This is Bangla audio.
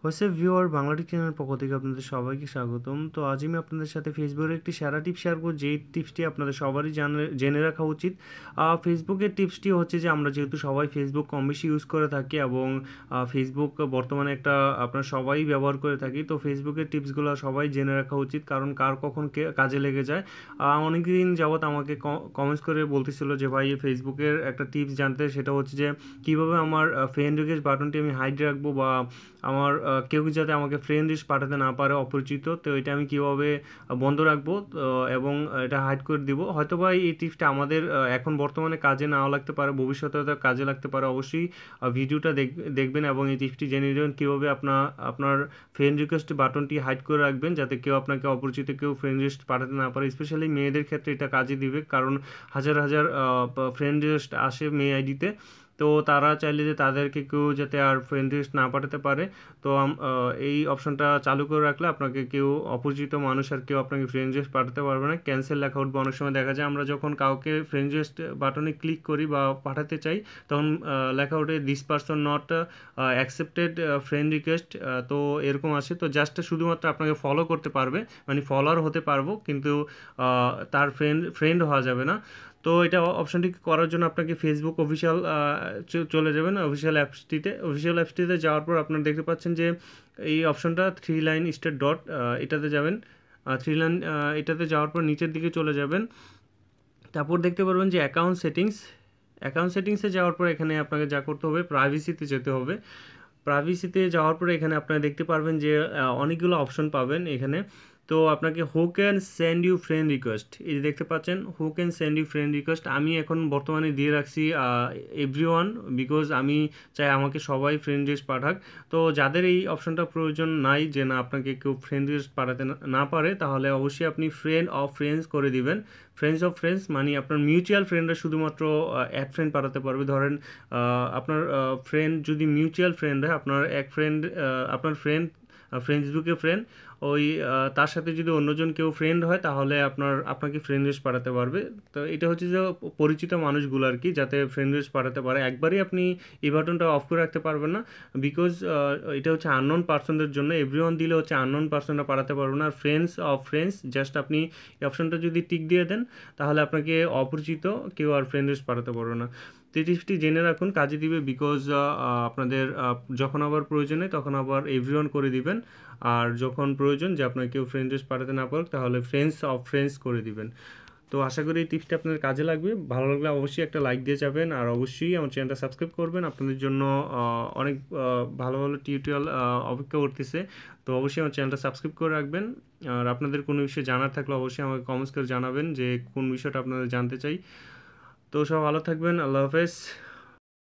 হোয়াটসঅ্যাপ ভিউয়ার বাংলাটি চ্যানেলের পক্ষ থেকে আপনাদের সবাইকে স্বাগতম। তো আজ আমি আপনাদের সাথে ফেসবুকের একটি সেরা টিপস শেয়ার করব, যেই টিপসটি আপনাদের সবারই জেনে রাখা উচিত। ফেসবুকের টিপসটি হচ্ছে যে আমরা যেহেতু সবাই ফেসবুক কম বেশি ইউজ করে থাকি এবং ফেসবুক বর্তমানে একটা আপনার সবাই ব্যবহার করে থাকি, তো ফেসবুকের টিপসগুলো সবাই জেনে রাখা উচিত, কারণ কার কখন কাজে লেগে যায়। অনেক দিন যাবৎ আমাকে কমেন্টস করে বলতেছিল যে ভাই ফেসবুকের একটা টিপস জানতে, সেটা হচ্ছে যে কীভাবে আমার ফ্রেন্ড রিকোয়েস্ট বাটনটি আমি হাইড রাখবো, বা আমার কেউ যাতে আমাকে ফ্রেন্ড লিস্ট পাঠাতে না পারে অপরিচিত, তো এটা আমি কীভাবে বন্ধ রাখবো এবং এটা হাইড করে দিব। হয়তো বা এই টিপসটা আমাদের এখন বর্তমানে কাজে নাও লাগতে পারে, ভবিষ্যতে হয়তো কাজে লাগতে পারে। অবশ্যই ভিডিওটা দেখবেন এবং এই টিপসটি জেনে নেবেন কীভাবে আপনার ফ্রেন্ড রিকোয়েস্ট বাটনটি হাইড করে রাখবেন, যাতে কেউ আপনাকে অপরিচিত কেউ ফ্রেন্ড লিস্ট পাঠাতে না পারে। স্পেশালি মেয়েদের ক্ষেত্রে এটা কাজে দিবে, কারণ হাজার হাজার ফ্রেন্ড লিস্ট আসে মেয়ে আইডিতে, তো তারা চাইলে যে তাদেরকে কেউ যাতে আর ফ্রেন্ড লিস্ট না পাঠাতে পারে। তো এই অপশনটা চালু করে রাখলে আপনাকে কেউ অপরিচিত মানুষ আর কেউ আপনাকে ফ্রেন্ড রিকোয়েস্ট পাঠাতে পারবে না। ক্যান্সেল লেখা উঠবে। অনেক সময় দেখা যায় আমরা যখন কাউকে ফ্রেন্ড রিকোয়েস্ট বাটনে ক্লিক করি বা পাঠাতে চাই, তখন লেখা ওঠে this person not accepted friend request. তো এরকম আসে। তো জাস্ট শুধুমাত্র আপনাকে ফলো করতে পারবে, মানে ফলোয়ার হতে পারবো, কিন্তু তার ফ্রেন্ড হওয়া যাবে না। তো এটা অপশানটি করার জন্য আপনাকে ফেসবুক অফিসিয়াল চলে যাবেন, অফিসিয়াল অ্যাপসটিতে যাওয়ার পর আপনারা দেখতে পাচ্ছেন যে এই অপশনটা 3 লাইন স্টার ডট, এটাতে যাবেন। 3 লাইন এটাতে যাওয়ার পর নিচের দিকে চলে যাবেন। তারপর দেখতে পারবেন যে অ্যাকাউন্ট সেটিংসে যাওয়ার পর এখানে আপনাকে যা করতে হবে, প্রাইভেসিতে যেতে হবে। প্রাইভেসিতে যাওয়ার পরে এখানে আপনারা দেখতে পারবেন যে অনেকগুলো অপশন পাবেন এখানে। তো আপনাকে who can send you friend request, এই যে দেখতে পাচ্ছেন who can send you friend request, আমি এখন বর্তমানে দিয়ে রাখছি এভরিওয়ান, বিকজ আমি চাই আমাকে সবাই ফ্রেন্ড রিকোয়েস্ট পাঠাক। তো যাদের এই অপশনটা প্রয়োজন নাই, যে না আপনাকে কেউ ফ্রেন্ড রিকোয়েস্ট পাঠাতে না পারে, তাহলে অবশ্যই আপনি ফ্রেন্ড অফ ফ্রেন্ডস করে দিবেন। ফ্রেন্ডস অফ ফ্রেন্ডস মানে আপনার মিউচুয়াল ফ্রেন্ডরা শুধুমাত্র অ্যাড ফ্রেন্ড পাঠাতে পারবে। ধরেন আপনার ফ্রেন্ড যদি মিউচুয়াল ফ্রেন্ড হয়, আপনার ফেসবুকে ফ্রেন্ড, ওই তার সাথে যদি অন্যজন কেউ ফ্রেন্ড হয়, তাহলে আপনাকে ফ্রেন্ড লিস্ট পাঠাতে পারবে। তো এটা হচ্ছে যে পরিচিত মানুষগুলো আর কি, যাতে ফ্রেন্ড লিস্ট পাঠাতে পারে। একবারই আপনি এই বাটনটা অফ করে রাখতে পারবেন না, বিকজ এটা হচ্ছে আননোন পার্সনদের জন্য। এভরিওয়ান দিলে হচ্ছে আননোন পার্সনরা পাঠাতে পারবে না। ফ্রেন্ডস অফ ফ্রেন্ডস, জাস্ট আপনি এই অপশনটা যদি টিক দিয়ে দেন, তাহলে আপনাকে অপরিচিত কেউ আর ফ্রেন্ড লিস্ট পাঠাতে পারবে না। তো এই টিপসটি জেনে রাখুন, কাজে দিবে, বিকজ আপনাদের যখন আবার প্রয়োজনে তখন আবার এভরিওয়ান করে দিবেন, আর যখন প্রয়োজন যে আপনার কেউ ফ্রেন্ড লিস্ট পাঠাতে না পারুক, তাহলে ফ্রেন্ডস অফ ফ্রেন্ডস করে দিবেন। তো আশা করি এই টিপসটা আপনার কাজে লাগবে। ভালো লাগলে অবশ্যই একটা লাইক দিয়ে যাবেন, আর অবশ্যই আমার চ্যানেলটা সাবস্ক্রাইব করবেন। আপনাদের জন্য অনেক ভালো ভালো টিউটোরিয়াল অপেক্ষা করতেছে। তো অবশ্যই আমার চ্যানেলটা সাবস্ক্রাইব করে রাখবেন। আর আপনাদের কোনো বিষয়ে জানার থাকলে অবশ্যই আমাকে কমেন্টস করে জানাবেন যে কোন বিষয়টা আপনারা জানতে চাই। তো সব ভালো থাকবেন। আল্লাহ হাফেজ।